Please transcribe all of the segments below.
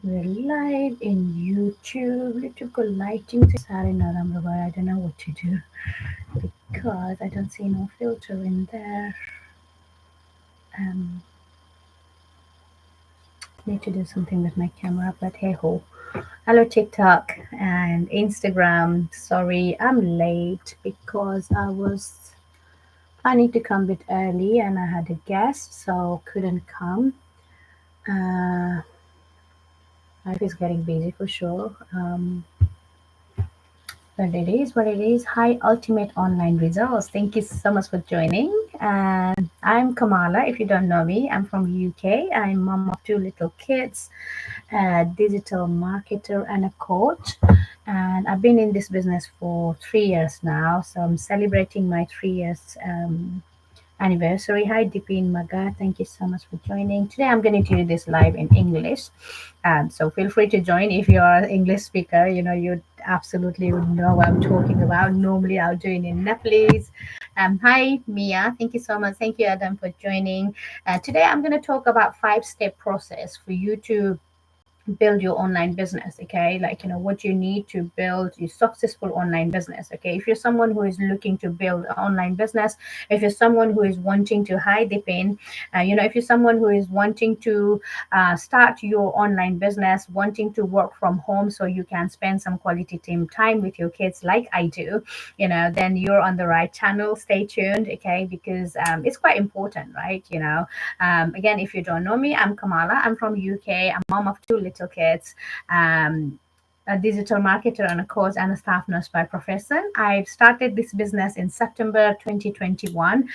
We're live in YouTube. Little lighting. Sorry, I don't know what to do because I don't see no filter in there. Um, need to do something with my camera, but hey ho. Hello TikTok and Instagram. Sorry, I'm late because I was planning to come a bit early and I had a guest, so couldn't come. Uh, Life is getting busy for sure. But it is what it is. Hi, Ultimate Online Results. Thank you so much for joining. And I'm Kamala. If you don't know me, I'm from UK. I'm mom of two little kids, a digital marketer, and a coach. And I've been in this business for 3 years now. So I'm celebrating my 3 years anniversary. Hi, Dipin Maga. Thank you so much for joining. Today I'm going to do this live in English. So feel free to join if you're an English speaker. You know, you absolutely would know what I'm talking about. Normally I'll do it in Nepalese. Hi, Mia. Thank you so much. Thank you, Adam, for joining. Today I'm going to talk about 5-step process for you to build your online business. Okay, like what you need to build a successful online business. Okay, if you're someone who is looking to build an online business, if you're someone who is wanting to hide the pain, if you're someone who is wanting to start your online business, wanting to work from home so you can spend some quality time with your kids like I do, then you're on the right channel. Stay tuned. Okay, because it's quite important, right? Again, if you don't know me, I'm Kamala. I'm from UK. I'm mom of two little kids. Um, a digital marketer and a coach and a staff nurse by profession. I started this business in September 2021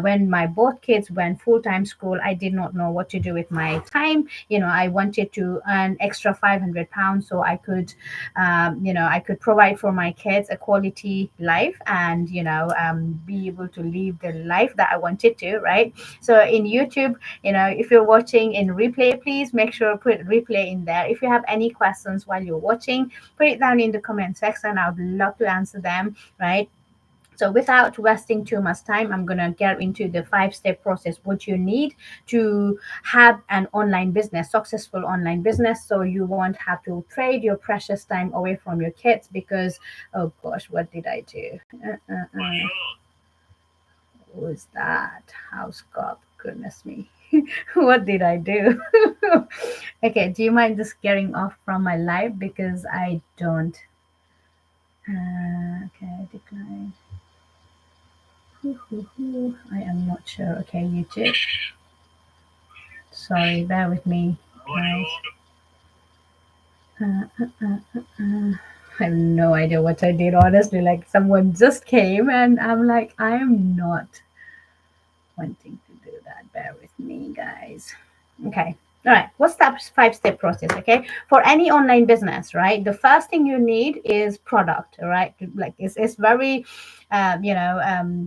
when my both kids went full-time school. I did not know what to do with my time. I wanted to earn extra 500 pounds so I could provide for my kids a quality life and be able to live the life that I wanted to, right? So in YouTube, if you're watching in replay, please make sure put replay in there. If you have any questions while you're watching, put it down in the comment section. I would love to answer them, right? So without wasting too much time, I'm going to get into the 5-step process, what you need to have an online business, successful online business. So you won't have to trade your precious time away from your kids because, oh gosh, what did I do? Who is that? House cop. Goodness me. What did I do? Okay, do you mind just getting off from my live because I don't. Okay, decline. I am not sure. Okay, YouTube. Sorry, bear with me, guys. I have no idea what I did, honestly. Like, someone just came, and I'm like, I am not wanting to do that. Bear with me, guys. Okay. All right. What's that 5-step process? Okay. For any online business, right? The first thing you need is product, all right? Like, it's very,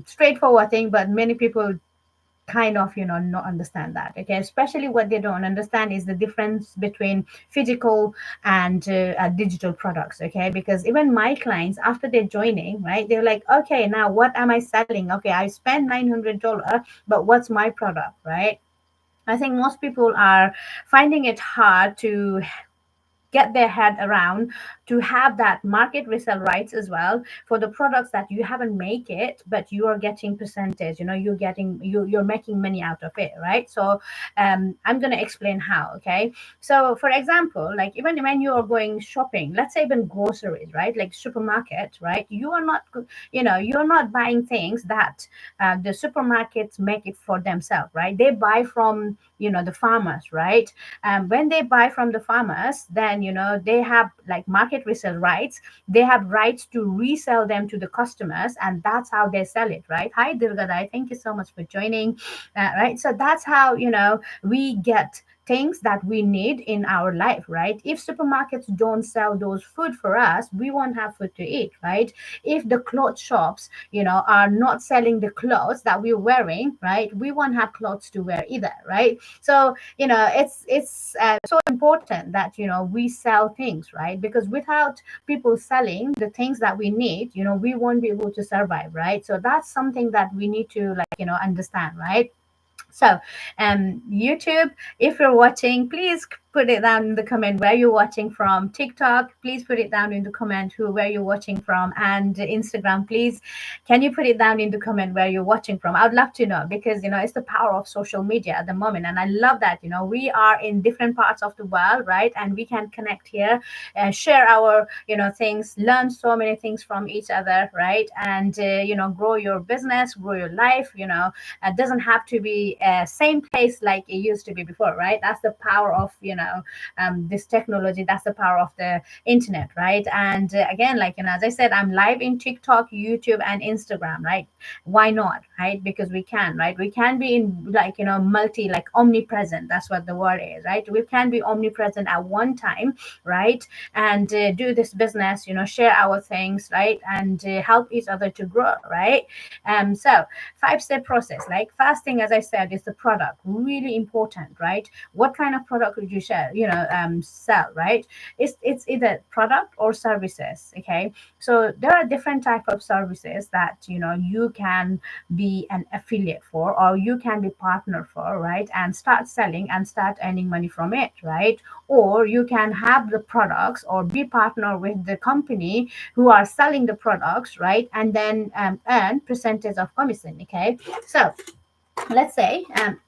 straightforward thing, but many people kind of not understand that. Okay, especially what they don't understand is the difference between physical and digital products. Okay, because even my clients, after they're joining, right, they're like, okay, now what am I selling? Okay, I spent $900, but what's my product, right? I think most people are finding it hard to get their head around to have that market resale rights as well for the products that you haven't make it, but you are getting percentage, you're making money out of it, right? So I'm going to explain how. Okay, so for example, like even when you are going shopping, let's say even groceries, right, like supermarket, right, you are not you're not buying things that the supermarkets make it for themselves, right? They buy from the farmers, right? When they buy from the farmers, then they have like market resale rights. They have rights to resell them to the customers, and that's how they sell it, right? Hi Dirgadai, thank you so much for joining. Right, so that's how we get things that we need in our life, right? If supermarkets don't sell those food for us, we won't have food to eat, right? If the clothes shops are not selling the clothes that we're wearing, right, we won't have clothes to wear either, right? So it's so important that we sell things, right? Because without people selling the things that we need, we won't be able to survive, right? So that's something that we need to understand, right? So YouTube, if you're watching, please put it down in the comment where you're watching from. TikTok, please put it down in the comment where you're watching from. And Instagram, please, can you put it down in the comment where you're watching from? I would love to know, because it's the power of social media at the moment, and I love that we are in different parts of the world, right? And we can connect here and share our things, learn so many things from each other, right? And grow your business, grow your life. It doesn't have to be same place like it used to be before, right? That's the power of this technology. That's the power of the internet, right? And again, like as I said, I'm live in TikTok, YouTube, and Instagram, right? Why not, right? Because we can, right? We can be in like multi, like omnipresent. That's what the word is, right? We can be omnipresent at one time, right? And do this business, share our things, right? And help each other to grow, right? So 5-step process. Like first thing, as I said, is the product. Really important, right? What kind of product would you share, sell, right? It's either product or services. Okay. So there are different type of services that you can be an affiliate for, or you can be partner for, right? And start selling and start earning money from it, right? Or you can have the products or be partner with the company who are selling the products, right? And then earn percentage of commission. Okay. So let's say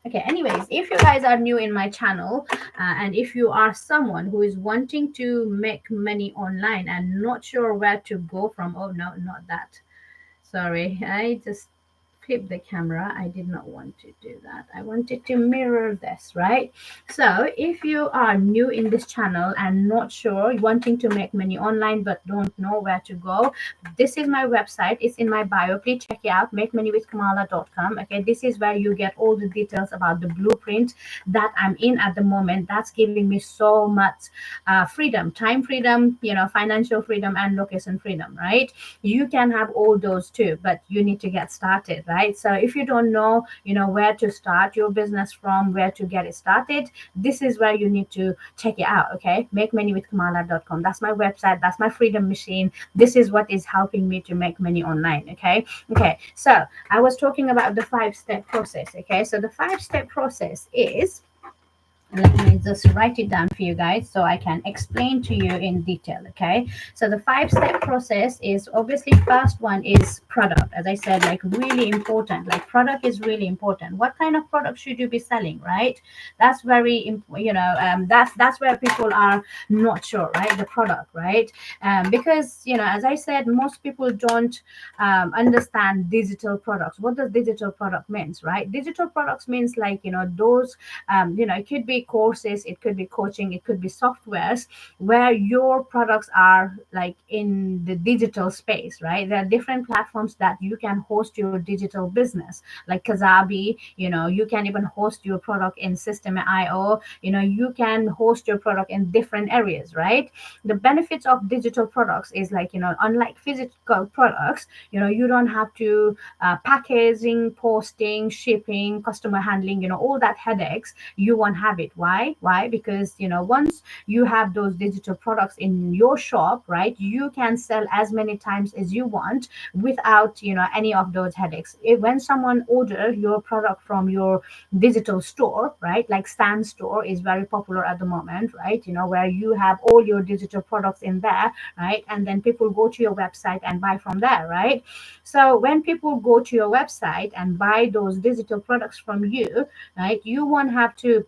okay, anyways, if you guys are new in my channel, and if you are someone who is wanting to make money online and not sure where to go from, oh no, not that, sorry, I just flip the camera. I did not want to do that. I wanted to mirror this, right? So if you are new in this channel and not sure, wanting to make money online but don't know where to go, this is my website. It's in my bio. Please check it out, makemoneywithkamala.com. Okay, this is where you get all the details about the blueprint that I'm in at the moment. That's giving me so much freedom, time freedom, financial freedom, and location freedom, right? You can have all those too, but you need to get started, right? So if you don't know where to start your business from, where to get it started, this is where you need to check it out. Okay, makemoneywithkamala.com. That's my website. That's my freedom machine. This is what is helping me to make money online. Okay, so I was talking about the 5-step process. Okay, so the 5-step process is, let me just write it down for you guys so I can explain to you in detail. Okay, so the 5-step process is, obviously, first one is product. As I said, like really important, like product is really important. What kind of product should you be selling, right? That's very that's where people are not sure, right? The product, right? Because as I said, most people don't understand digital products. What does digital product means, right? Digital products means like those it could be courses, it could be coaching, it could be softwares where your products are like in the digital space, right? There are different platforms that you can host your digital business, like Kajabi. You can even host your product in System.io. You can host your product in different areas, right? The benefits of digital products is like unlike physical products, you don't have to packaging, posting, shipping, customer handling, all that headaches. You won't have it. Why? Because once you have those digital products in your shop, right, you can sell as many times as you want without any of those headaches. When someone order your product from your digital store, right, like Stan Store is very popular at the moment, right, where you have all your digital products in there, right, and then people go to your website and buy from there, right? So when people go to your website and buy those digital products from you, right, you won't have to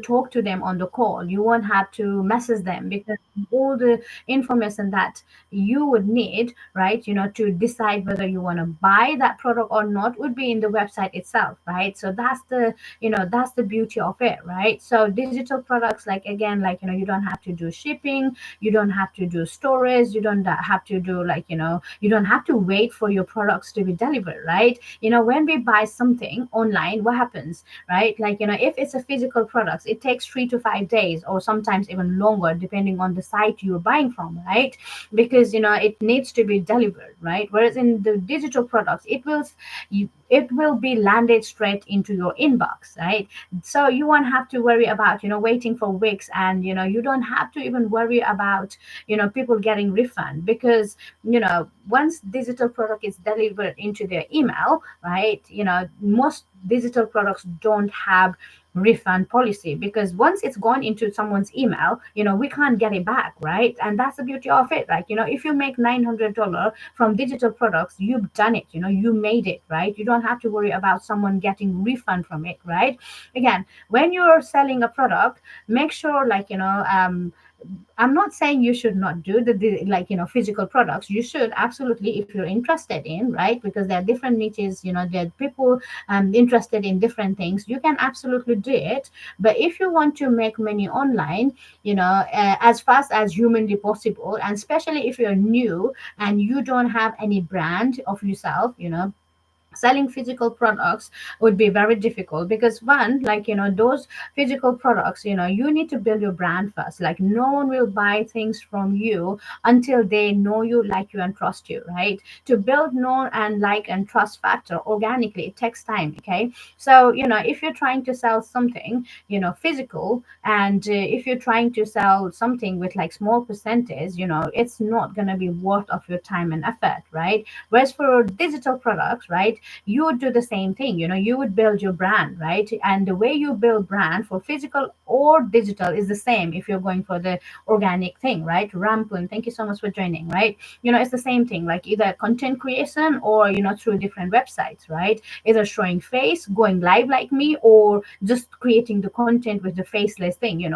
talk to them on the call. You won't have to message them, because all the information that you would need, right, to decide whether you want to buy that product or not would be in the website itself, right? So that's the beauty of it, right? So digital products, like again, like you don't have to do shipping, you don't have to do storage, you don't have to do like you don't have to wait for your products to be delivered, right? When we buy something online, what happens, right? Like if it's a physical product, it takes 3 to 5 days, or sometimes even longer, depending on the site you're buying from, right? Because it needs to be delivered, right? Whereas in the digital products, it will be landed straight into your inbox, right? So you won't have to worry about waiting for weeks, and you don't have to even worry about people getting refund, because once digital product is delivered into their email, right, most digital products don't have refund policy, because once it's gone into someone's email, we can't get it back, right? And that's the beauty of it. Like, if you make $900 from digital products, you've done it, you made it, right? You don't have to worry about someone getting refund from it, right? Again, when you're selling a product, make sure, like, I'm not saying you should not do the like, physical products. You should absolutely, if you're interested in, right? Because there are different niches, there are people interested in different things. You can absolutely do it. But if you want to make money online, as fast as humanly possible, and especially if you're new and you don't have any brand of yourself, selling physical products would be very difficult, because one, like, those physical products, you need to build your brand first. Like, no one will buy things from you until they know you, like you, and trust you, right? To build known and like and trust factor organically, it takes time. Okay, so if you're trying to sell something, physical, and if you're trying to sell something with like small percentage, it's not going to be worth of your time and effort, right? Whereas for digital products, right, you would do the same thing. You would build your brand, right? And the way you build brand for physical or digital is the same if you're going for the organic thing, right? Rampun, thank you so much for joining, right? It's the same thing, like either content creation or through different websites, right? Either showing face, going live like me, or just creating the content with the faceless thing.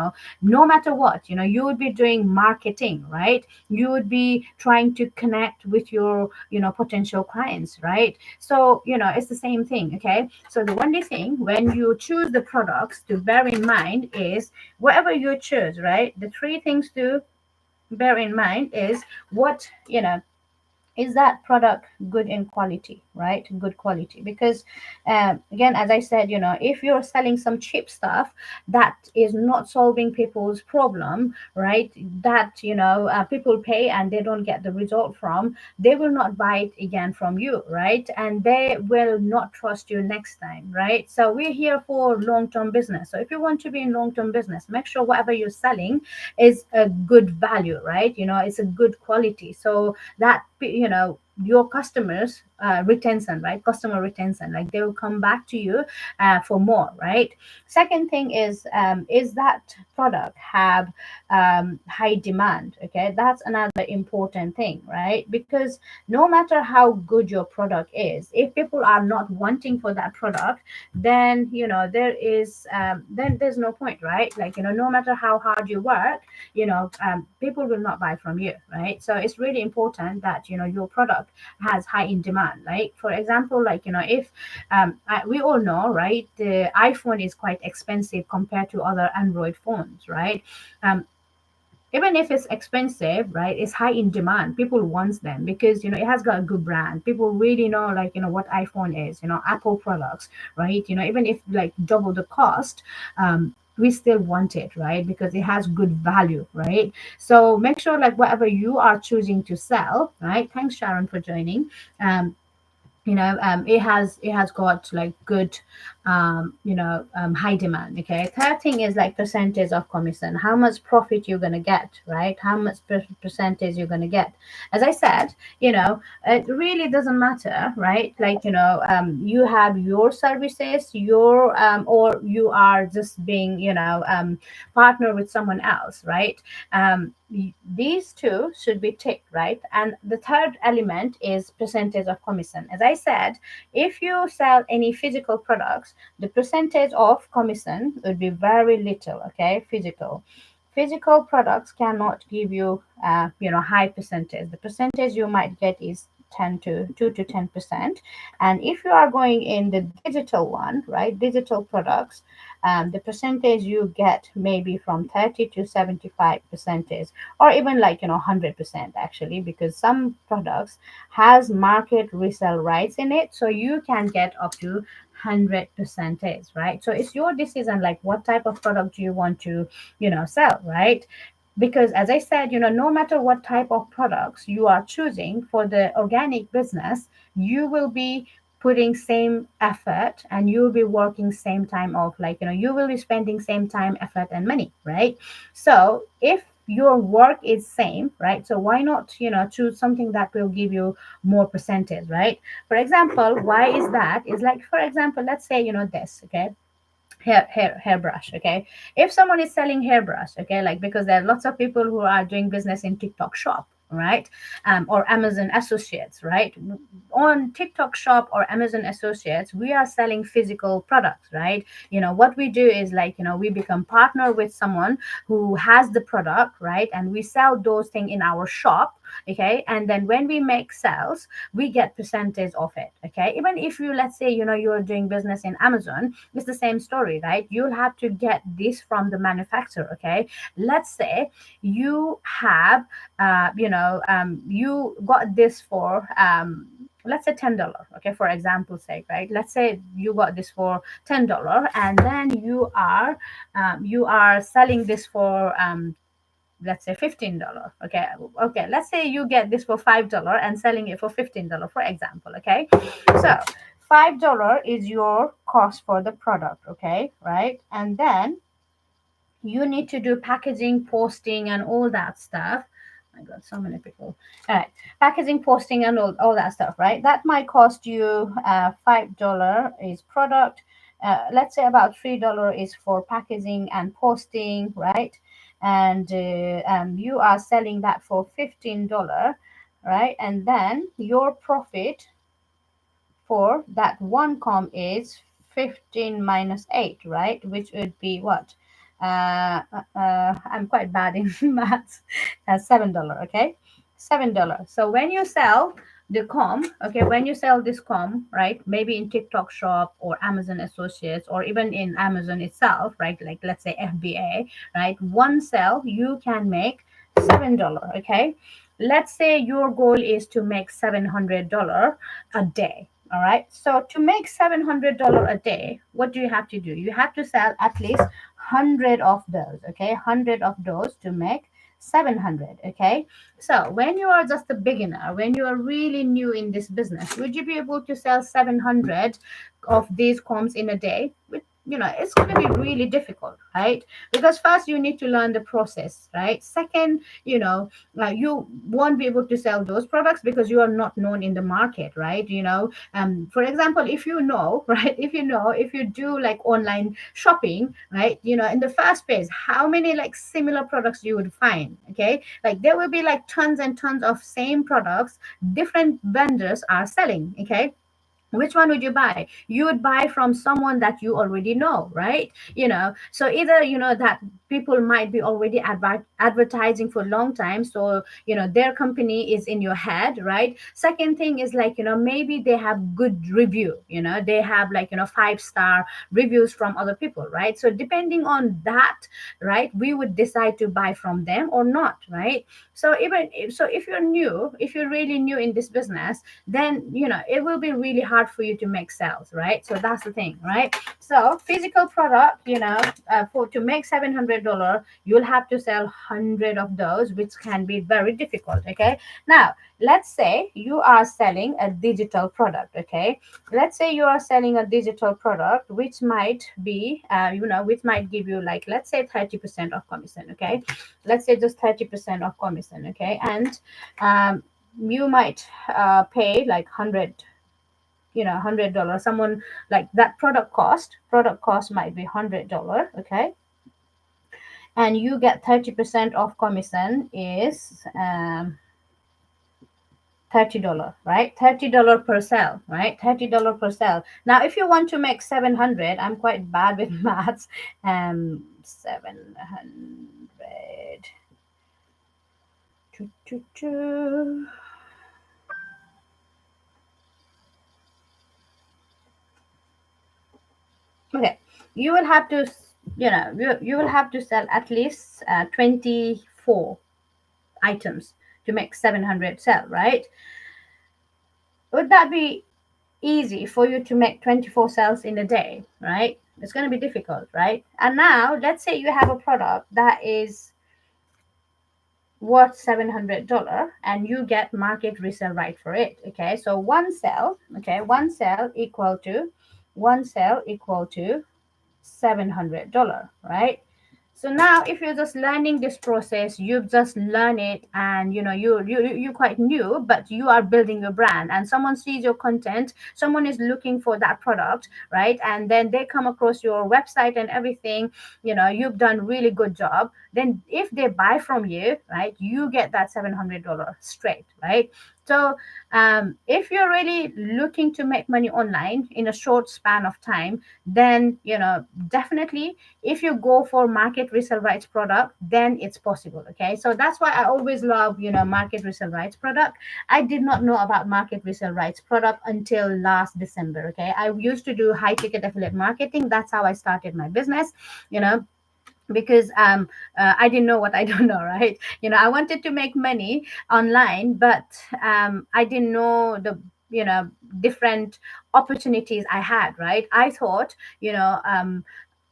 No matter what, you would be doing marketing, right? You would be trying to connect with your potential clients, right? So it's the same thing. Okay, so the only thing when you choose the products to bear in mind is, whatever you choose, right, the three things to bear in mind is, what, is that product good in quality, right? Good quality. Because again, as I said, if you're selling some cheap stuff that is not solving people's problem, right, that people pay and they don't get the result from, they will not buy it again from you, right? And they will not trust you next time, right? So we're here for long-term business. So if you want to be in long-term business, make sure whatever you're selling is a good value, right? It's a good quality, so that your customers retention, right? Customer retention, like they will come back to you for more, right? Second thing is that product have high demand. Okay, that's another important thing, right? Because no matter how good your product is, if people are not wanting for that product, then then there's no point, right? Like, no matter how hard you work, people will not buy from you, right? So it's really important that your product has high in demand. Like, for example, like, if we all know, right, the iPhone is quite expensive compared to other Android phones, right? um, Even if it's expensive, right, it's high in demand. People wants them because it has got a good brand. People really know, like, what iPhone is, Apple products, right? Even if like double the cost, we still want it, right? Because it has good value, right? So make sure, like, whatever you are choosing to sell, right? Thanks, Sharon, for joining. It has got like good high demand. Okay, third thing is like percentage of commission, how much profit you're going to get, right? How much percentage you're going to get. As I said, it really doesn't matter, right? Like, you have your services, your or you are just being partner with someone else, right? These two should be ticked, right? And the third element is percentage of commission. As I said, if you sell any physical products, the percentage of commission would be very little. Okay, physical products cannot give you high percentage. The percentage you might get is 10 to 2 to 10%. And if you are going in the digital one, right, digital products, the percentage you get maybe from 30 to 75 percentage, or even like 100% actually, because some products has market resale rights in it, so you can get up to 100 percentage, right? So it's your decision, like what type of product do you want to sell, right? Because as I said, no matter what type of products you are choosing for the organic business, you will be putting same effort and you'll be working same time of, like, you will be spending same time, effort, and money, right? So if your work is same, right, so why not choose something that will give you more percentage, right? For example, why is that, is like, for example, let's say this. Okay, hairbrush. Okay, if someone is selling hairbrush, okay, like, because there are lots of people who are doing business in TikTok shop, right? Or Amazon associates, right? On TikTok shop or Amazon associates, we are selling physical products, right? What we do is, like, we become partner with someone who has the product, right? And we sell those things in our shop. Okay, and then when we make sales, we get percentage of it. Okay, even if you, let's say, you're doing business in Amazon, it's the same story, right? You'll have to get this from the manufacturer. Okay, let's say you have you got this for let's say $10. Okay, for example's sake, right? Let's say you got this for $10, and then you are selling this for let's say $15. Okay, let's say you get this for $5 and selling it for $15, for example. Okay, so $5 is your cost for the product. Okay, right? And then you need to do packaging, posting, and all that stuff. I got so many people. All right, packaging, posting, and all that stuff, right? That might cost you $5 is product. Let's say about $3 is for packaging and posting, right? And you are selling that for $15, right? And then your profit for that one com is 15 minus 8, right? Which would be what? I'm quite bad in maths. $7, okay? $7. So when you sell the com, okay, when you sell this com, right? Maybe in TikTok shop or Amazon associates, or even in Amazon itself, right? Like, let's say FBA, right? One sell you can make $7, okay? Let's say your goal is to make $700 a day. All right. So to make $700 a day, what do you have to do? You have to sell at least 100 of those. Okay, 100 of those to make 700. Okay. So when you are just a beginner, when you are really new in this business, would you be able to sell 700 of these comms in a day? It's going to be really difficult, right? Because first you need to learn the process, right? Second, you won't be able to sell those products because you are not known in the market, right? For example, if you know right, if you do like online shopping, right, in the first place, how many like similar products you would find? Okay, like there will be like tons and tons of same products different vendors are selling. Okay, which one would you buy? You would buy from someone that you already know, right? So either that people might be already advertising for a long time, so their company is in your head, right? Second thing is, like, maybe they have good review, they have, like, 5-star reviews from other people, right? So depending on that, right, we would decide to buy from them or not, right? So if you're new, if you're really new in this business, then it will be really hard for you to make sales, right? So that's the thing, right? So physical product, for to make $700, you'll have to sell 100 of those, which can be very difficult. Okay, now let's say you are selling a digital product. Okay, let's say you are selling a digital product, which might be which might give you, like, let's say 30% of commission. Okay, let's say just 30% of commission. Okay, and you might pay like 100, $100. Someone, like, that product cost might be $100. Okay, and you get 30% of commission is $30, right? $30 per sale, right? $30 per sale. Now if you want to make 700, I'm quite bad with maths. 700. Okay, you will have to you will have to sell at least 24 items to make 700 sell, right? Would that be easy for you to make 24 sales in a day, right? It's going to be difficult, right? And now let's say you have a product that is worth $700 and you get market resale right for it. Okay, so one sale equal to $700, right? So now if you're just learning this process, you've just learned it, and you quite new, but you are building your brand, and someone sees your content, someone is looking for that product, right? And then they come across your website and everything, you've done really good job. Then if they buy from you, right, you get that $700 straight, right? So if you're really looking to make money online in a short span of time, then definitely if you go for market resale rights product, then it's possible. Okay, so that's why I always love market resale rights product. I did not know about market resale rights product until last December. Okay, I used to do high ticket affiliate marketing. That's how I started my business, you know because I didn't know what I don't know, right? I wanted to make money online, but I didn't know the different opportunities I had, right? I thought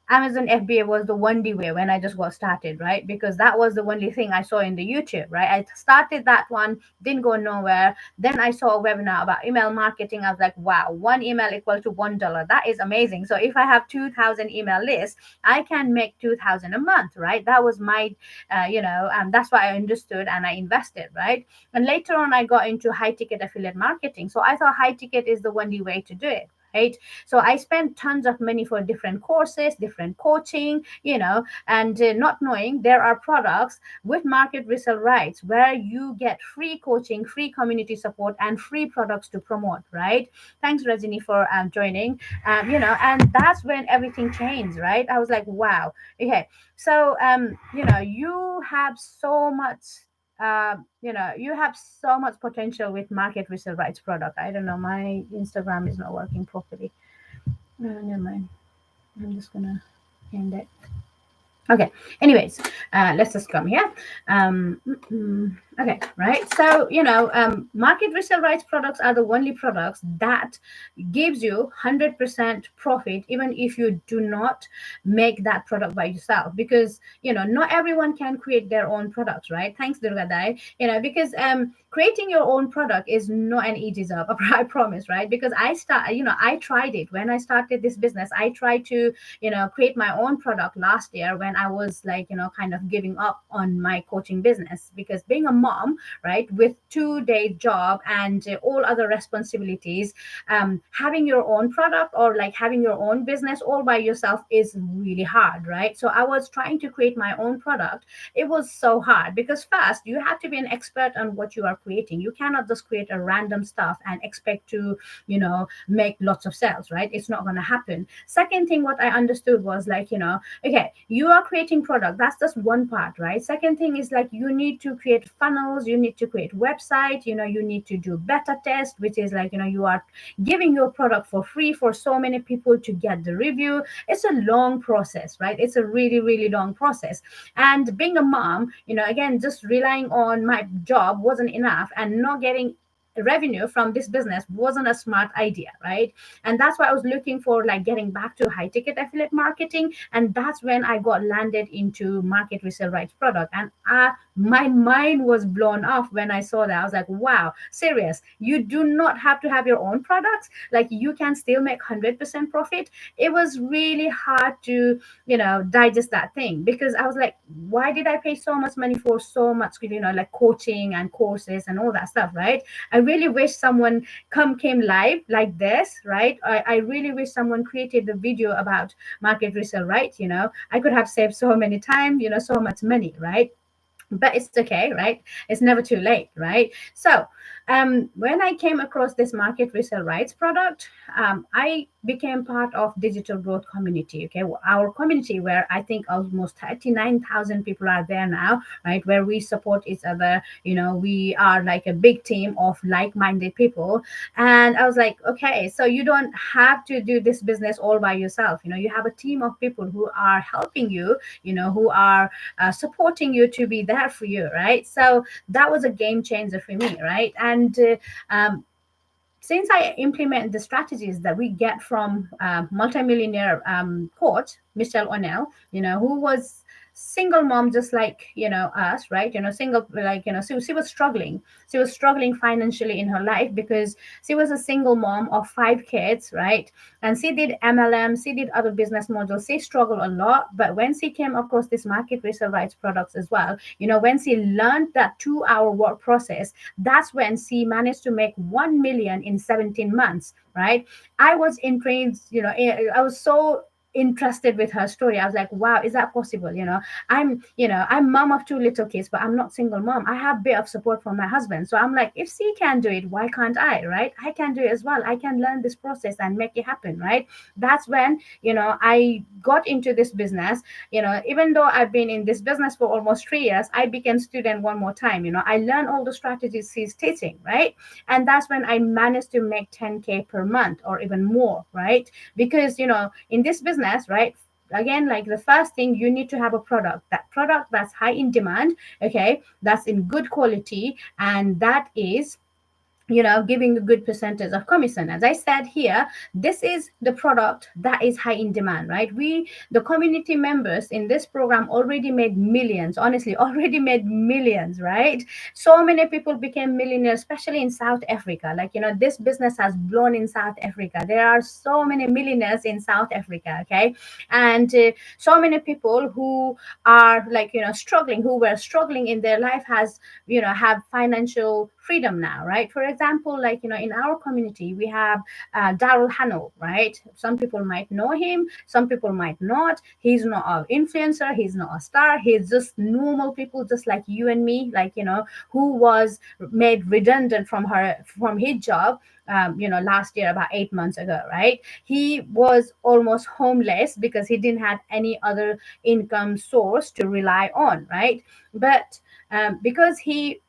Amazon FBA was the only way when I just got started, right? Because that was the only thing I saw in the YouTube, right? I started that one, didn't go nowhere. Then I saw a webinar about email marketing. I was like, wow, one email equal to $1. That is amazing. So if I have 2,000 email lists, I can make 2,000 a month, right? That was my, that's why I understood and I invested, right? And later on, I got into high ticket affiliate marketing. So I thought high ticket is the only way to do it, right? So I spent tons of money for different courses, different coaching, and not knowing there are products with market resale rights where you get free coaching, free community support, and free products to promote, right? Thanks, Rajini, for joining. And that's when everything changed, right? I was like, wow, okay. So you have so much you have so much potential with market resale rights product. I don't know, my Instagram is not working properly. No, never mind. I'm just gonna end it. Okay. Anyways, let's just come here. Okay, right. So market resale rights products are the only products that gives you 100% profit, even if you do not make that product by yourself, because not everyone can create their own products, right? Thanks, Durgadai. Because creating your own product is not an easy job. I promise, right? Because I tried it when I started this business. I tried to create my own product last year when I was like kind of giving up on my coaching business, because being a mom, right, with 2-day job and all other responsibilities, having your own product or like having your own business all by yourself is really hard, right? So I was trying to create my own product. It was so hard because first you have to be an expert on what you are creating. You cannot just create a random stuff and expect to make lots of sales, right? It's not going to happen. Second thing what I understood was like okay, you are creating product, that's just one part, right? Second thing is like you need to create funnels, you need to create website, you need to do beta test, which is like you are giving your product for free for so many people to get the review. It's a long process, right? It's a really really long process. And being a mom, again, just relying on my job wasn't enough, and not getting revenue from this business wasn't a smart idea, right? And that's why I was looking for like getting back to high ticket affiliate marketing, and that's when I got landed into market resale rights product. And my mind was blown off when I saw that. I was like, wow, serious, you do not have to have your own products, like you can still make 100% profit. It was really hard to digest that thing, because I was like, why did I pay so much money for so much like coaching and courses and all that stuff, right? I really wish someone came live like this, right? I really wish someone created the video about market resale, right? I could have saved so many time, so much money, right? But it's okay, right? It's never too late, right? So when I came across this market resale rights product, I became part of digital growth community. Okay, our community, where I think almost 39,000 people are there now, right? Where we support each other. We are like a big team of like-minded people. And I was like, okay, so you don't have to do this business all by yourself. You have a team of people who are helping you, who are supporting you to be there for you, right? So that was a game changer for me, right? And since I implement the strategies that we get from multimillionaire coach Michelle O'Neill, who was single mom, just like us, right? Single, like she was struggling. She was struggling financially in her life because she was a single mom of 5 kids, right? And she did MLM, she did other business models, she struggled a lot. But when she came across this market research rights products as well, when she learned that 2 hour work process, that's when she managed to make 1 million in 17 months, right? I was intrigued, I was so interested with her story. I was like, wow, is that possible? I'm mom of 2 little kids, but I'm not single mom. I have a bit of support from my husband. So I'm like, if she can do it, why can't I, right? I can do it as well. I can learn this process and make it happen, right? That's when, I got into this business. Even though I've been in this business for almost 3 years, I became student one more time. I learned all the strategies she's teaching, right? And that's when I managed to make 10K per month or even more, right? Because in this business, right, again, like the first thing, you need to have a product, that product that's high in demand, okay, that's in good quality, and that is giving a good percentage of commission. As I said here, this is the product that is high in demand, right? We, the community members in this program, already made millions, honestly, already made millions, right? So many people became millionaires, especially in South Africa. Like, this business has blown in South Africa. There are so many millionaires in South Africa, okay? And so many people who are like, struggling, who were struggling in their life, has, have financial freedom now, right? For example, like, in our community, we have Daryl Hannell, right? Some people might know him, some people might not. He's not an influencer, he's not a star, he's just normal people, just like you and me, like, who was made redundant from his job, last year, about 8 months ago, right? He was almost homeless because he didn't have any other income source to rely on, right? But because he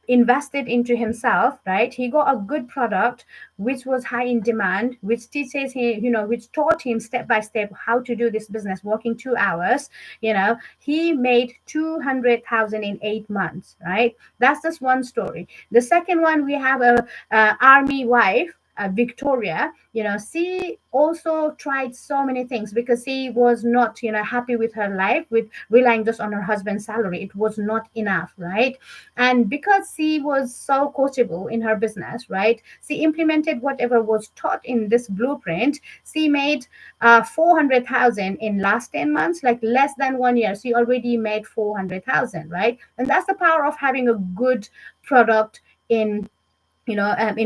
invested into himself, right, he got a good product which was high in demand, which teaches him, which taught him step by step how to do this business, working 2 hours. He made 200,000 in 8 months, right? That's just one story. The second one, we have a army wife, Victoria. She also tried so many things because she was not, happy with her life, with relying just on her husband's salary. It was not enough, right? And because she was so coachable in her business, right, she implemented whatever was taught in this blueprint. She made 400,000 in last 10 months, like less than 1 year. She already made 400,000, right? And that's the power of having a good product in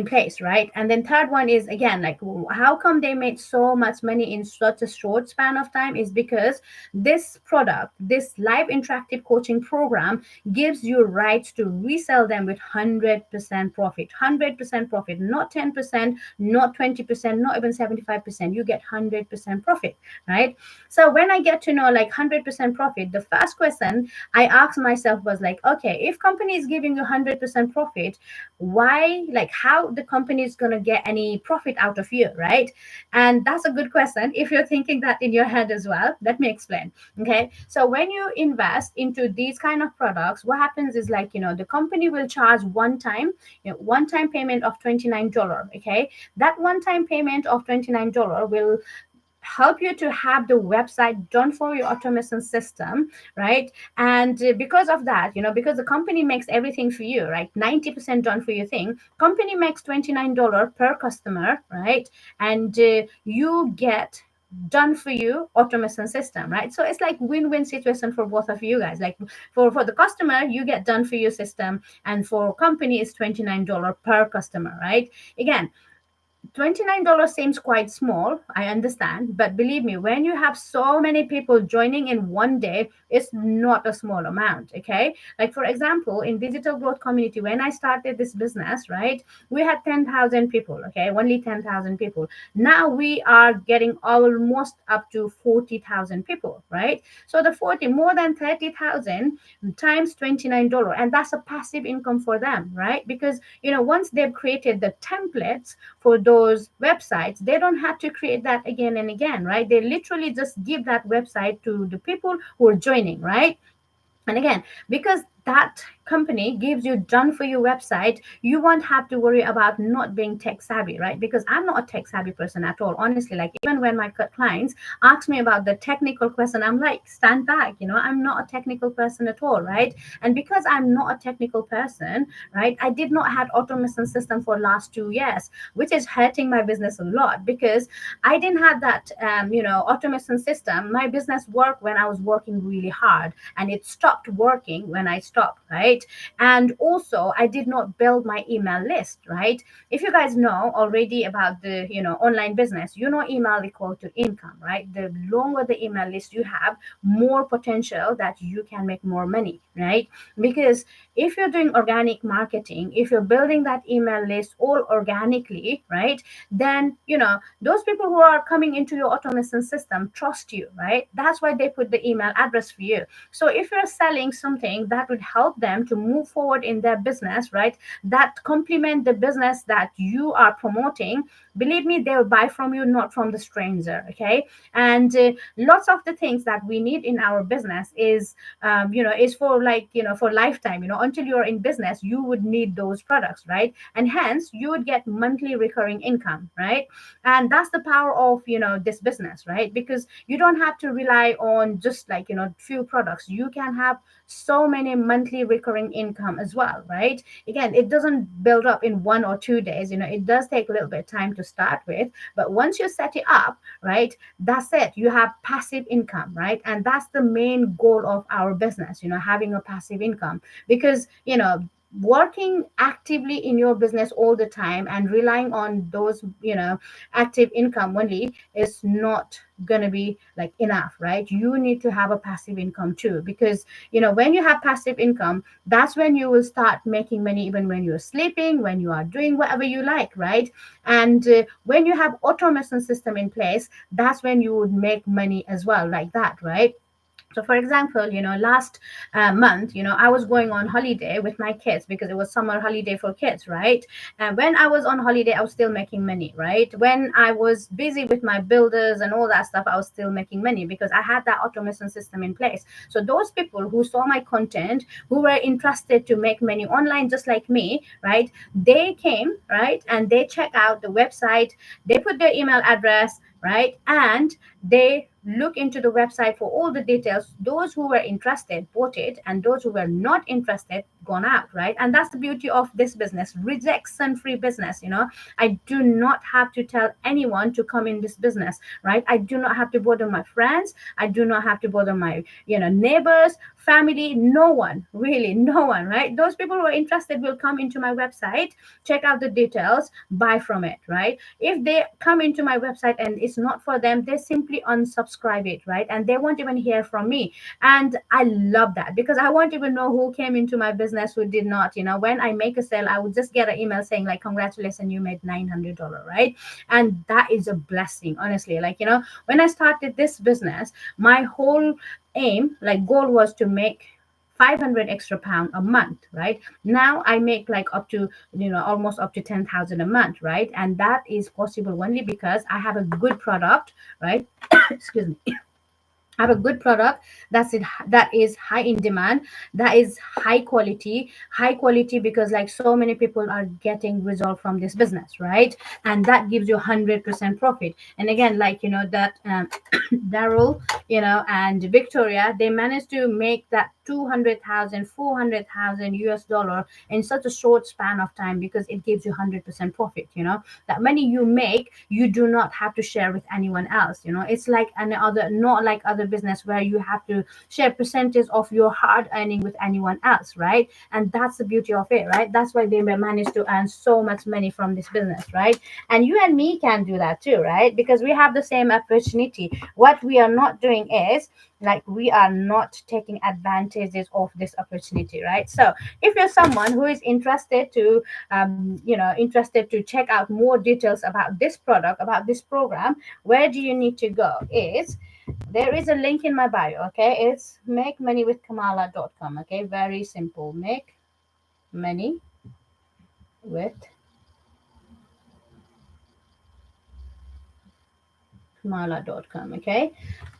place, right? And then third one is, again, like, how come they made so much money in such a short span of time? Is because this product, this live interactive coaching program, gives you rights to resell them with 100% profit. 100% profit, not 10%, not 20%, not even 75%. You get 100% profit, right? So when I get to know like 100% profit, the first question I asked myself was like, okay, if company is giving you 100% profit, why, like, how the company is going to get any profit out of you, right? And that's a good question. If you're thinking that in your head as well, let me explain. Okay, so when you invest into these kind of products, what happens is, like, the company will charge one time payment of $29. Okay, that one time payment of $29 will help you to have the website done for your automation system, right? And because of that, because the company makes everything for you, right, 90% done for your thing, company makes $29 per customer, right? And you get done for you automation system, right? So it's like win-win situation for both of you guys. Like, for the customer, you get done for your system, and for company, it's $29 per customer, right? Again, $29 seems quite small, I understand, but believe me, when you have so many people joining in one day, it's not a small amount, okay? Like, for example, in Digital Growth Community, when I started this business, right, we had 10,000 people, okay, only 10,000 people. Now we are getting almost up to 40,000 people, right? So the 40, more than 30,000 times $29, and that's a passive income for them, right? Because, once they've created the templates for those websites, they don't have to create that again and again, right? They literally just give that website to the people who are joining, right? And again, because that company gives you done for you website, you won't have to worry about not being tech savvy, right? Because I'm not a tech savvy person at all, honestly. Like, even when my clients ask me about the technical question, I'm like, stand back, I'm not a technical person at all, right? And because I'm not a technical person, right, I did not have automation system for last 2 years, which is hurting my business a lot, because I didn't have that automation system. My business worked when I was working really hard, and it stopped working when I stopped, right? And also, I did not build my email list, right? If you guys know already about the online business, email equal to income, right? The longer the email list you have, more potential that you can make more money, right? Because if you're doing organic marketing, if you're building that email list all organically, right, then those people who are coming into your automation system trust you, right? That's why they put the email address for you. So if you're selling something that would help them to move forward in their business, right, that complement the business that you are promoting, believe me, they will buy from you, not from the stranger. Okay. And lots of the things that we need in our business is for, like, for lifetime. Until you're in business, you would need those products, right? And hence you would get monthly recurring income, right? And that's the power of this business, right? Because you don't have to rely on just, like, few products. You can have so many monthly recurring income as well, right? Again, it doesn't build up in 1 or 2 days. It does take a little bit of time to start with, but once you set it up, right, that's it. You have passive income, right? And that's the main goal of our business, having a passive income. Because working actively in your business all the time and relying on those active income only is not gonna be like enough, right? You need to have a passive income too, because when you have passive income, that's when you will start making money, even when you're sleeping, when you are doing whatever you like, right? And when you have automation system in place, that's when you would make money as well, like that, right? So, for example, last month, I was going on holiday with my kids, because it was summer holiday for kids, right? And when I was on holiday, I was still making money, right? When I was busy with my builders and all that stuff, I was still making money, because I had that automation system in place. So those people who saw my content, who were interested to make money online, just like me, right? They came, right? And they check out the website, they put their email address, right? And they look into the website for all the details. Those who were interested bought it, and those who were not interested gone out, right? And that's the beauty of this business, rejection free business. I do not have to tell anyone to come in this business, right? I do not have to bother my friends, I do not have to bother my neighbors, family, no one, really, no one, right? Those people who are interested will come into my website, check out the details, buy from it, right? If they come into my website and it's not for them, they simply unsubscribe it, right? And they won't even hear from me. And I love that, because I won't even know who came into my business, who did not. When I make a sale, I would just get an email saying, like, congratulations, you made $900, right? And that is a blessing, honestly. Like, when I started this business, my whole aim, like, goal was to make 500 extra pound a month, right? Now I make like up to almost up to 10,000 a month, right? And that is possible only because I have a good product, right? Excuse me. Have a good product that is high in demand, that is high quality, because like so many people are getting result from this business, right? And that gives you 100% profit. And again, like that Daryl, and Victoria, they managed to make that 200,000, 400,000 US dollar in such a short span of time, because it gives you 100% profit. That money you make, you do not have to share with anyone else. It's like another, not like other business where you have to share percentage of your hard earning with anyone else, right? And that's the beauty of it, right? That's why they manage to earn so much money from this business, right? And you and me can do that too, right? Because we have the same opportunity. What we are not doing is, like, we are not taking advantages of this opportunity, right? So if you're someone who is interested to check out more details about this product, about this program, where do you need to go? Is there is a link in my bio, okay? It's makemoneywithkamala.com, okay? Very simple. Make money with Kamala.com. Okay,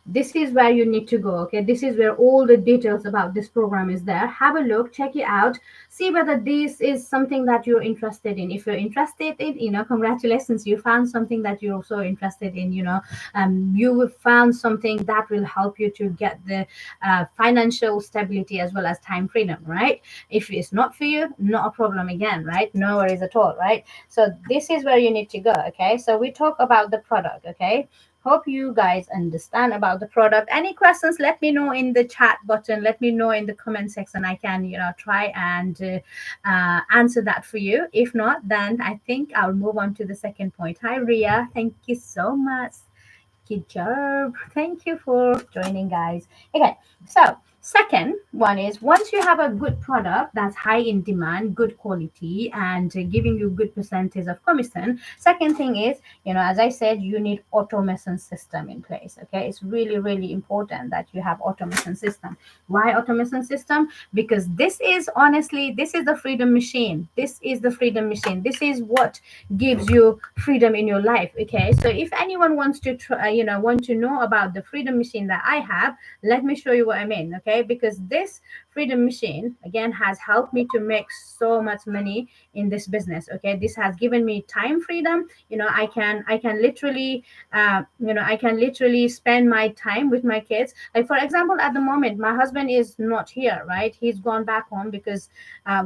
this is where you need to go. Okay, this is where all the details about this program is there. Have a look, check it out, see whether this is something that you're interested in. If you're interested in, congratulations, you found something that you're also interested in. You have found something that will help you to get the financial stability as well as time freedom, right? If it's not for you, not a problem again, right? No worries at all, right? So this is where you need to go. Okay, so we talk about the product. Okay, hope you guys understand about the product. Any questions, let me know in the chat button, let me know in the comment section. I can try and answer that for you. If not, then I think I'll move on to the second point. Hi Ria, thank you so much. Good job. Thank you for joining, guys. Okay, so second one is, once you have a good product that's high in demand, good quality, and giving you good percentage of commission. Second thing is, as I said, you need automation system in place. Okay, it's really really important that you have automation system. Why automation system? Because this is, honestly, this is the freedom machine. This is the freedom machine. This is what gives you freedom in your life. Okay, so if anyone wants to try, want to know about the freedom machine that I have, let me show you what I mean. Okay, because this freedom machine again has helped me to make so much money in this business. Okay, this has given me time freedom. I can literally I can literally spend my time with my kids. Like, for example, at the moment my husband is not here, right? He's gone back home because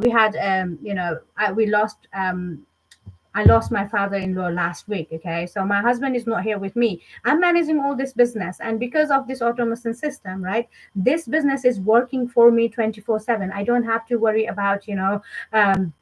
we had we lost I lost my father-in-law last week. Okay, so my husband is not here with me. I'm managing all this business, and because of this automation system, right, this business is working for me 24/7. I don't have to worry about um,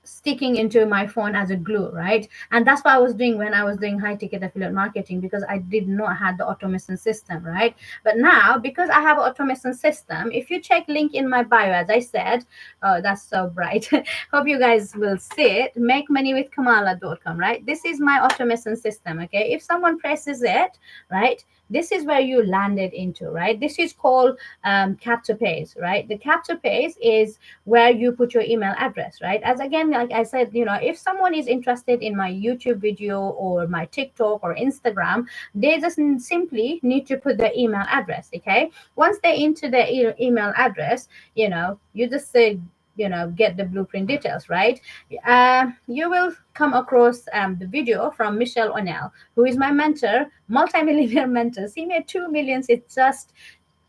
sticking into my phone as a glue, right? And that's what I was doing when I was doing high ticket affiliate marketing, because I did not have the automation system, right? But now, because I have an automation system, if you check link in my bio, as I said, oh, that's so bright. Hope you guys will see it. Make money with Kamala.com, right? This is my automation system. Okay, if someone presses it, right, this is where you landed into, right? This is called capture page, right? The capture page is where you put your email address, right? As again, like I said, if someone is interested in my YouTube video or my TikTok or Instagram, they just simply need to put the email address. Okay, once they enter the email address, you just say, get the blueprint details, right? You will come across the video from Michelle O'Neill, who is my mentor, multi-millionaire mentor. She made 2 millions. It's just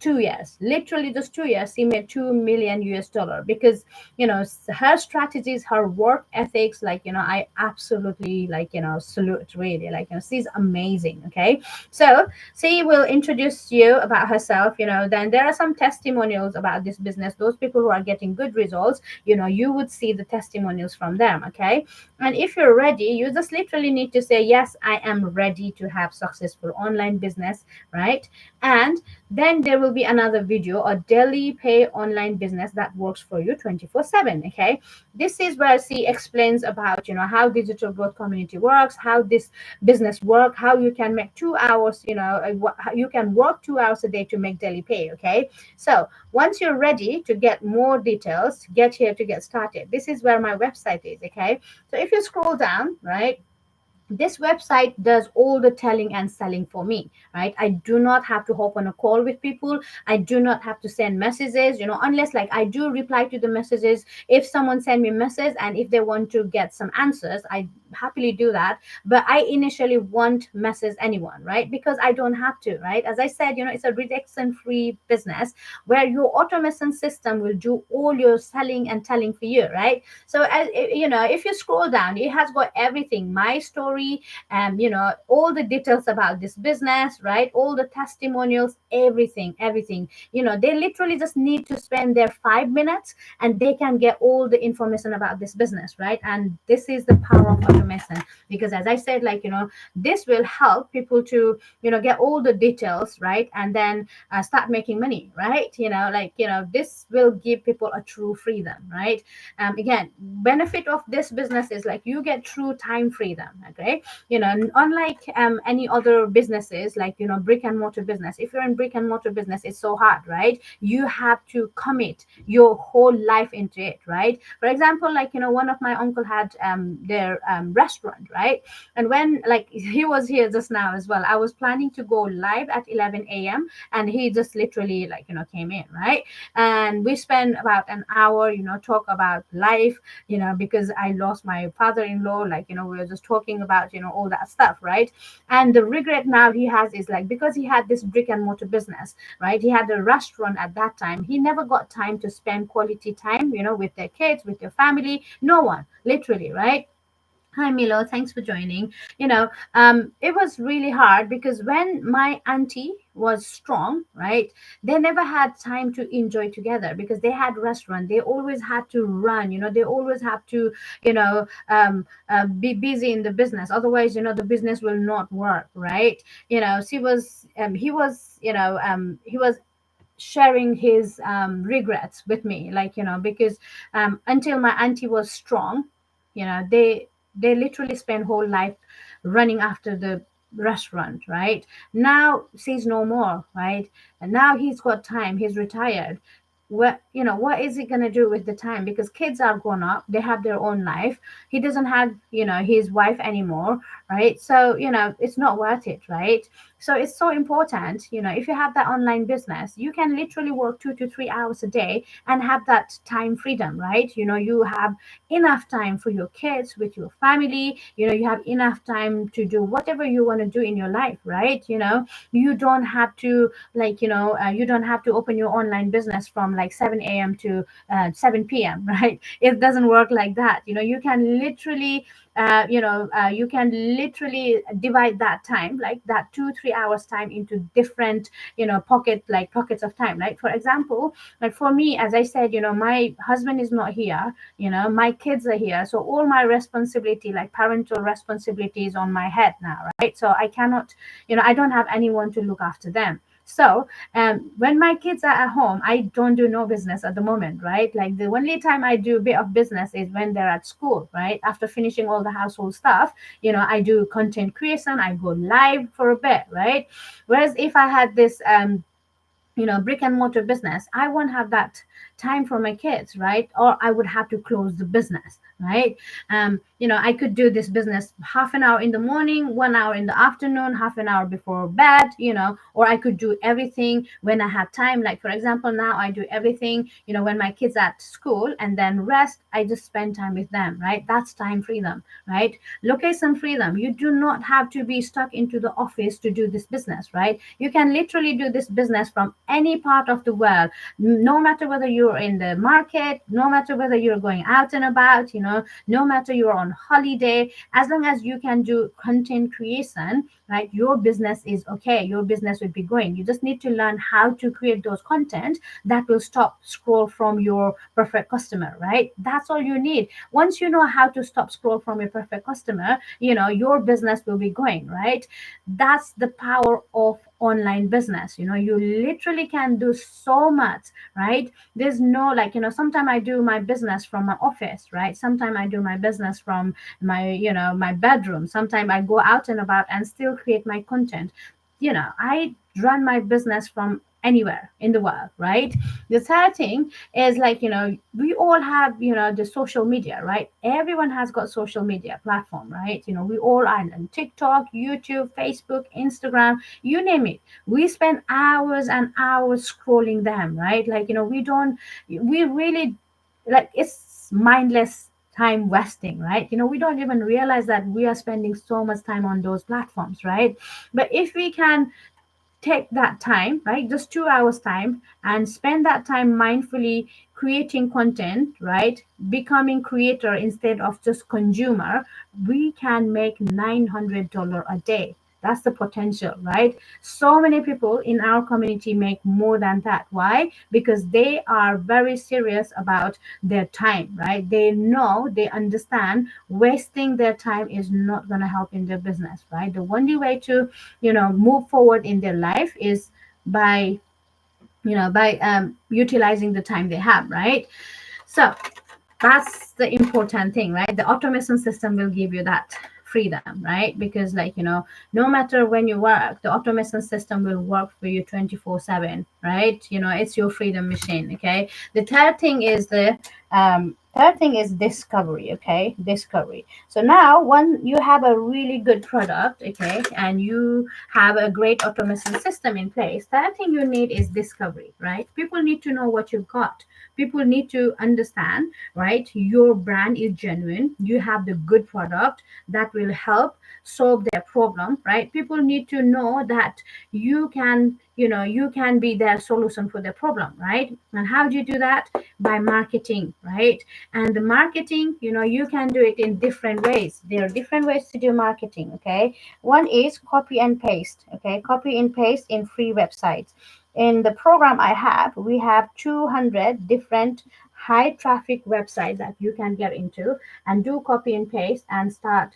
2 years, literally just 2 years. She made 2 million US dollar because her strategies, her work ethics, like I absolutely salute, really, she's amazing. Okay, so she will introduce you about herself. Then there are some testimonials about this business. Those people who are getting good results, you would see the testimonials from them. Okay, and if you're ready, you just literally need to say, yes, I am ready to have successful online business, right? And then there will be another video, a daily pay online business that works for you 24/7. Okay, this is where she explains about how digital growth community works, how this business work, how you can make 2 hours, how you can work 2 hours a day to make daily pay. Okay, so once you're ready to get more details, get here to get started. This is where my website is. Okay, so if you scroll down, right, this website does all the telling and selling for me, right? I do not have to hop on a call with people. I do not have to send messages, unless, like, I do reply to the messages if someone send me a message, and if they want to get some answers, I happily do that. But I initially won't message anyone, right? Because I don't have to, right? As I said, it's a rejection free business where your automation system will do all your selling and telling for you, right? So as if you scroll down, it has got everything, my story, all the details about this business, right? All the testimonials, everything. They literally just need to spend their 5 minutes, and they can get all the information about this business, right? And this is the power of automation, because as I said, this will help people to get all the details, right? And then start making money, right? This will give people a true freedom, right? Again, benefit of this business is, like, you get true time freedom. Okay, right? Unlike any other businesses, like brick and mortar business. If you're in brick and mortar business, it's so hard, right? You have to commit your whole life into it, right? For example, like one of my uncle had their restaurant, right? And when, like, he was here just now as well, I was planning to go live at 11 a.m. and he just literally, like, came in, right? And we spent about an hour, talk about life, because I lost my father-in-law, like, we were just talking about, all that stuff, right? And the regret now he has is, like, because he had this brick and mortar business, right? He had a restaurant at that time. He never got time to spend quality time, with their kids, with their family. No one, literally, right? Hi Milo, thanks for joining. It was really hard because when my auntie was strong, right, they never had time to enjoy together because they had restaurant. They always had to run, they always have to, be busy in the business. Otherwise, the business will not work, right? She was, he was sharing his regrets with me, like, because until my auntie was strong, they literally spend whole life running after the restaurant, right? Now she's no more, right? And now he's got time, he's retired. What is he going to do with the time? Because kids are grown up, they have their own life. He doesn't have, his wife anymore, right? So it's not worth it, right? So it's so important, if you have that online business, you can literally work 2 to 3 hours a day and have that time freedom, right? You have enough time for your kids, with your family. You have enough time to do whatever you want to do in your life, right? You don't have to, like, you don't have to open your online business from like 7 a.m. to 7 p.m., right? It doesn't work like that. You can literally divide that time, like that 2 3 hours time, into different, pockets of time. Like, for example, like for me, as I said, my husband is not here, my kids are here, so all my responsibility, like parental responsibility, is on my head now, right? So I cannot, I don't have anyone to look after them. So when my kids are at home, I don't do no business at the moment, right? Like, the only time I do a bit of business is when they're at school, right? After finishing all the household stuff, I do content creation, I go live for a bit, right? Whereas if I had this brick and mortar business, I won't have that time for my kids, right? Or I would have to close the business, right? I could do this business half an hour in the morning, 1 hour in the afternoon, half an hour before bed, or I could do everything when I have time. Like, for example, now I do everything, when my kids at school, and then rest, I just spend time with them, right? That's time freedom, right? Location freedom. You do not have to be stuck into the office to do this business, right? You can literally do this business from any part of the world, no matter whether you're in the market, no matter whether you're going out and about, no matter you're on holiday. As long as you can do content creation, right, your business is okay, your business will be going. You just need to learn how to create those content that will stop scroll from your perfect customer, right? That's all you need. Once you know how to stop scroll from your perfect customer, your business will be going, right? That's the power of online business. You literally can do so much, right? There's no, like, sometimes I do my business from my office, right? Sometimes I do my business from my bedroom. Sometimes I go out and about and still create my content. I run my business from anywhere in the world, right? The third thing is, like, we all have, the social media, right? Everyone has got social media platform, right? We all are on TikTok, YouTube, Facebook, Instagram, you name it. We spend hours and hours scrolling them, right? Like, we really, like, it's mindless time wasting, right? We don't even realize that we are spending so much time on those platforms, right? But if we can take that time, right, just 2 hours time, and spend that time mindfully creating content, right, becoming creator instead of just consumer, we can make $900 a day. That's the potential, right? So many people in our community make more than that. Why? Because they are very serious about their time, right? They know, they understand wasting their time is not going to help in their business, right? The only way to move forward in their life is by utilizing the time they have, right? So that's the important thing, right? The automation system will give you that freedom, right? Because like, no matter when you work, the automation system will work for you 24/7, right? It's your freedom machine. Okay. The third thing is discovery. Okay, discovery. So now, when you have a really good product, okay, and you have a great automation system in place, third thing you need is discovery, right? People need to know what you've got. People need to understand, right? Your brand is genuine. You have the good product that will help solve their problem, right? People need to know that you can be their solution for their problem, right? And how do you do that? By marketing, right? And the marketing, you can do it in different ways. There are different ways to do marketing. Okay, one is copy and paste. Okay, copy and paste in free websites. In the program I have, we have 200 different high traffic websites that you can get into and do copy and paste and start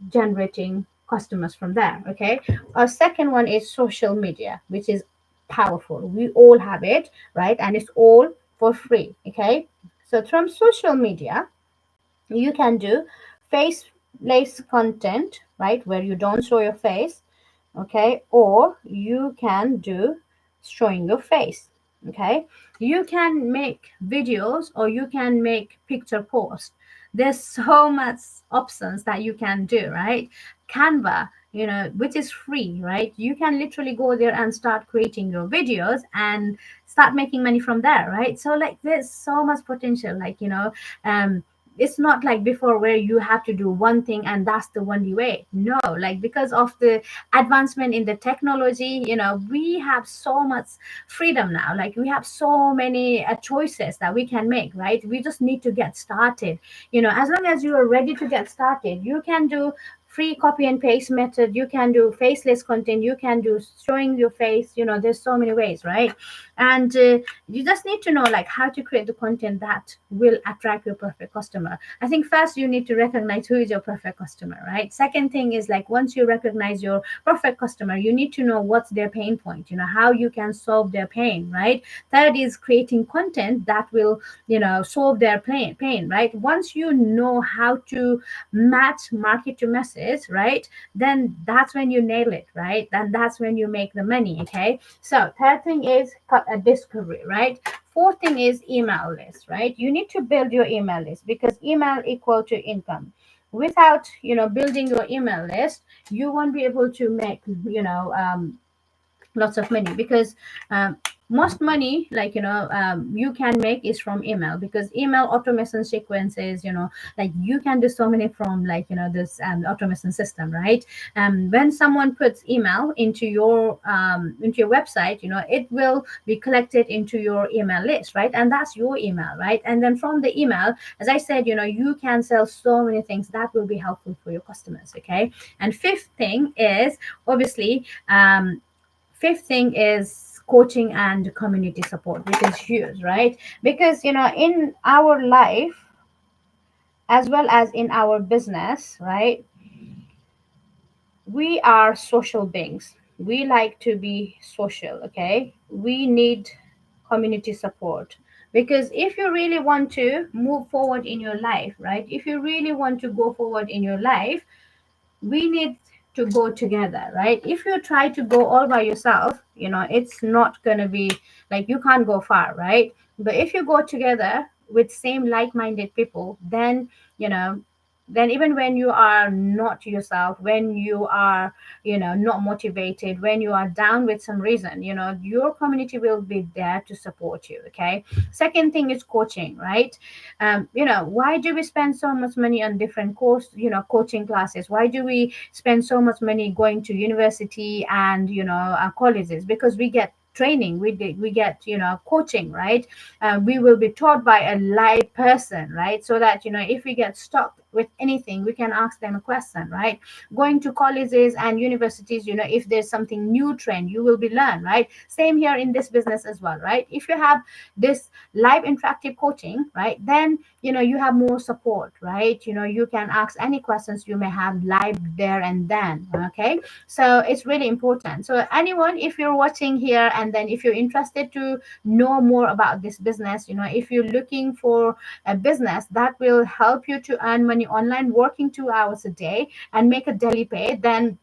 generating customers from there. Okay, a second one is social media, which is powerful. We all have it, right? And it's all for free. Okay, so from social media, you can do faceless content, right, where you don't show your face. Okay, or you can do showing your face. Okay, you can make videos or you can make picture posts. There's so much options that you can do, right? Canva, which is free, right? You can literally go there and start creating your videos and start making money from there, right? So like there's so much potential, like, um it's not like before where you have to do one thing and that's the only way. No, like because of the advancement in the technology, we have so much freedom now. Like we have so many choices that we can make, right? We just need to get started. As long as you are ready to get started, you can do free copy and paste method, you can do faceless content, you can do showing your face. There's so many ways, right? And you just need to know like how to create the content that will attract your perfect customer. I think first you need to recognize who is your perfect customer, right? Second thing is like once you recognize your perfect customer, you need to know what's their pain point, how you can solve their pain, right? Third is creating content that will solve their pain, right? Once you know how to match market to message, right, then that's when you nail it, right? Then that's when you make the money. Okay, so third thing is a discovery, right? Fourth thing is email list, right? You need to build your email list because email equal to income. Without building your email list, you won't be able to make lots of money because most money, like you can make is from email, because email automation sequences, like you can do so many from like this automation system, right? When someone puts email into your website, it will be collected into your email list, right? And that's your email, right? And then from the email, as I said, you can sell so many things that will be helpful for your customers. Okay, and fifth thing is obviously fifth thing is coaching and community support, which is huge, right? Because in our life as well as in our business, right, we are social beings. We like to be social. Okay, we need community support, because if you really want to move forward in your life, right, if you really want to go forward in your life, we need to go together, right? If you try to go all by yourself, it's not going to be like, you can't go far, right? But if you go together with same like-minded people, then even when you are not yourself, when you are not motivated, when you are down with some reason, your community will be there to support you. Okay, second thing is coaching, right? Why do we spend so much money on different coaching classes? Why do we spend so much money going to university and colleges? Because we get training, we get coaching, right? We will be taught by a live person, right? So that if we get stuck with anything, we can ask them a question, right? Going to colleges and universities, if there's something new trend, you will be learn, right? Same here in this business as well, right? If you have this live interactive coaching, right, then you have more support, right? You can ask any questions you may have live there and then. Okay, so it's really important. So anyone, if you're watching here and then if you're interested to know more about this business, if you're looking for a business that will help you to earn money money online working 2 hours a day and make a daily pay, then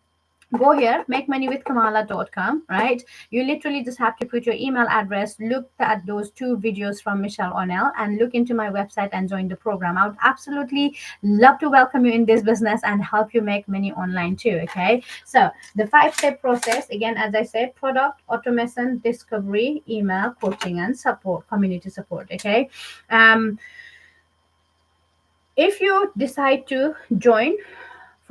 go here, makemoneywithkamala.com, right? You literally just have to put your email address, look at those two videos from Michelle O'Neill, and look into my website and join the program. I would absolutely love to welcome you in this business and help you make money online too. Okay, so the 5-step process, again, as I said: product, automation, discovery, email, coaching, and support, community support. Okay, um if you decide to join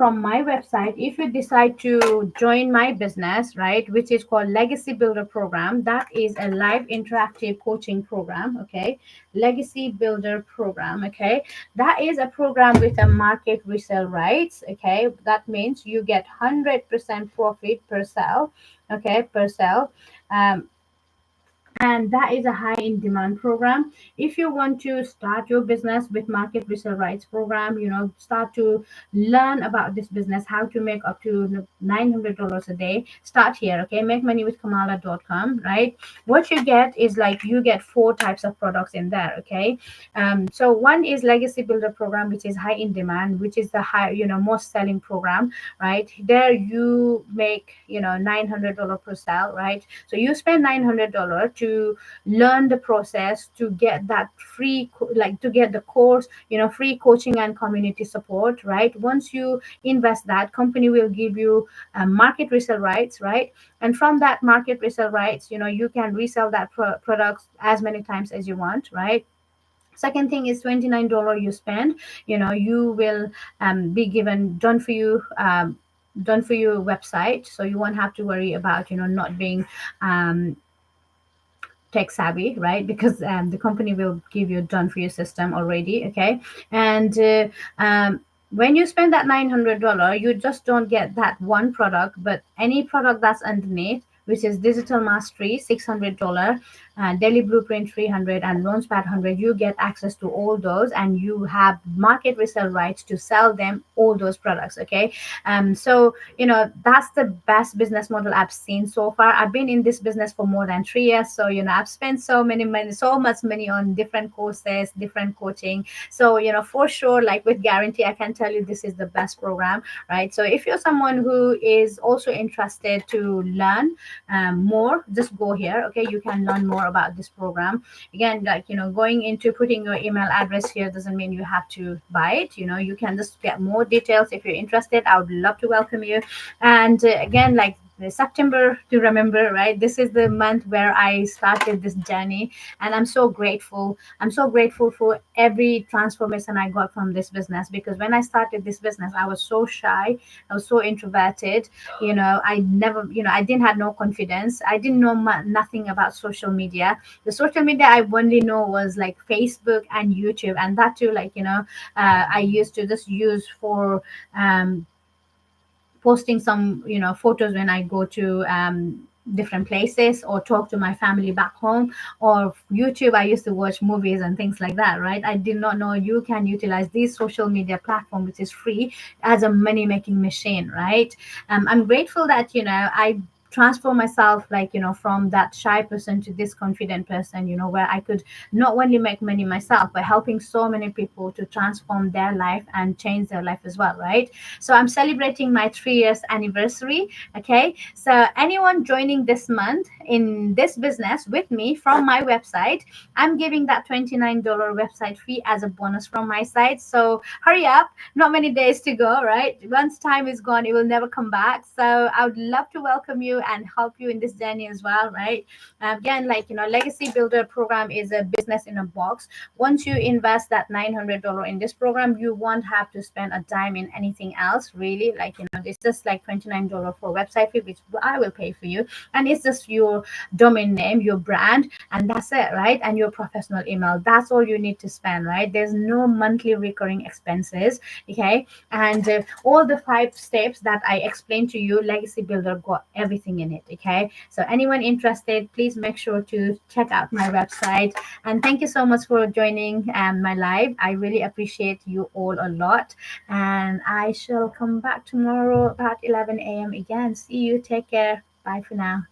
from my website, if you decide to join my business, right, which is called Legacy Builder Program, that is a live interactive coaching program. Okay, Legacy Builder Program. Okay, that is a program with a market resale rights. Okay, that means you get 100% profit per sale. Okay, per sale. um, and that is a high in demand program. If you want to start your business with market resale rights program, start to learn about this business, how to make up to $900 a day, start here. Okay, makemoneywithkamala.com, right? What you get is, like, you get 4 types of products in there. Okay, so one is Legacy Builder Program, which is high in demand, which is the high, most selling program, right? There you make, $900 per sale, right? So you spend $900 to learn the process, to get that free, like, to get the course, free coaching and community support, right? Once you invest, that company will give you market resale rights, right? And from that market resale rights, you can resell that products as many times as you want, right? Second thing is $29 you spend, you will be given done for you website, so you won't have to worry about not being um, tech savvy, right? Because the company will give you done for your system already. Okay, and when you spend that $900, you just don't get that one product, but any product that's underneath, which is Digital Mastery $600, Daily Blueprint 300, and Launchpad 100. You get access to all those, and you have market resale rights to sell them, all those products. Okay, so that's the best business model I've seen so far. I've been in this business for more than 3 years, so I've spent so much money on different courses, different coaching. So for sure, like, with guarantee, I can tell you this is the best program, right? So if you're someone who is also interested to learn more, just go here. Okay, you can learn more about this program. Again, like, going into putting your email address here doesn't mean you have to buy it. You can just get more details if you're interested. I would love to welcome you. And again, like, the September to remember, right? This is the month where I started this journey, and I'm so grateful. I'm so grateful for every transformation I got from this business, because when I started this business, I was so shy, I was so introverted. I never, I didn't have no confidence. I didn't know nothing about social media. The social media I only know was like Facebook and YouTube, and that too, like, I used to just use for posting some photos when I go to different places, or talk to my family back home. Or YouTube, I used to watch movies and things like that, right? I did not know you can utilize these social media platform, which is free, as a money making machine, right? I'm grateful that I transform myself, like, from that shy person to this confident person, where I could not only make money myself, but helping so many people to transform their life and change their life as well, right? So I'm celebrating my 3 years anniversary. Okay, so anyone joining this month in this business with me from my website, I'm giving that $29 website fee as a bonus from my side. So hurry up, not many days to go, right? Once time is gone, it will never come back. So I would love to welcome you and help you in this journey as well, right? Again, like, Legacy Builder Program is a business in a box. Once you invest that $900 in this program, you won't have to spend a dime in anything else, really. Like, it's just like $29 for website fee, which I will pay for you, and it's just your domain name, your brand, and that's it, right? And your professional email. That's all you need to spend, right? There's no monthly recurring expenses. Okay, and all the 5 steps that I explained to you, Legacy Builder got everything in it. Okay, so anyone interested, please make sure to check out my website. And thank you so much for joining my live. I really appreciate you all a lot, and I shall come back tomorrow about 11 a.m. again. See you, take care, bye for now.